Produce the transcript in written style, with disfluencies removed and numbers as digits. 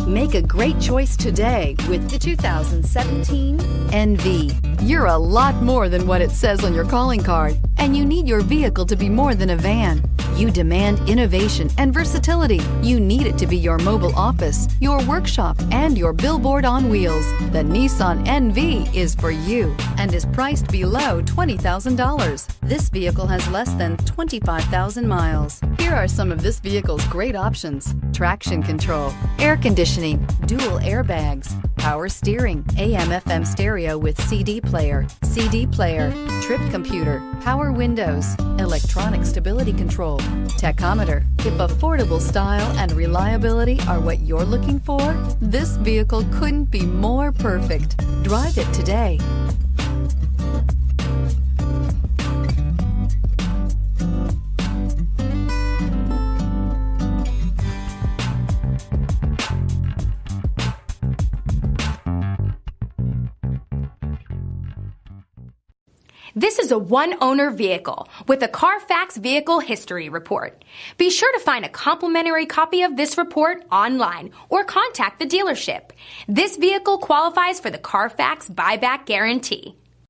Make a great choice today with the 2017 NV. You're a lot more than what it says on your calling card, and you need your vehicle to be more than a van. You demand innovation and versatility. You need it to be your mobile office, your workshop, and your billboard on wheels. The Nissan NV is for you and is priced below $20,000. This vehicle has less than 25,000 miles. Here are some of this vehicle's great options: traction control, air conditioning, dual airbags, power steering, AM/FM stereo with CD player, trip computer, power windows, electronic stability control, tachometer. If affordable style and reliability are what you're looking for, this vehicle couldn't be more perfect. Drive it today. This is a one-owner vehicle with a Carfax Vehicle History Report. Be sure to find a complimentary copy of this report online or contact the dealership. This vehicle qualifies for the Carfax Buyback Guarantee.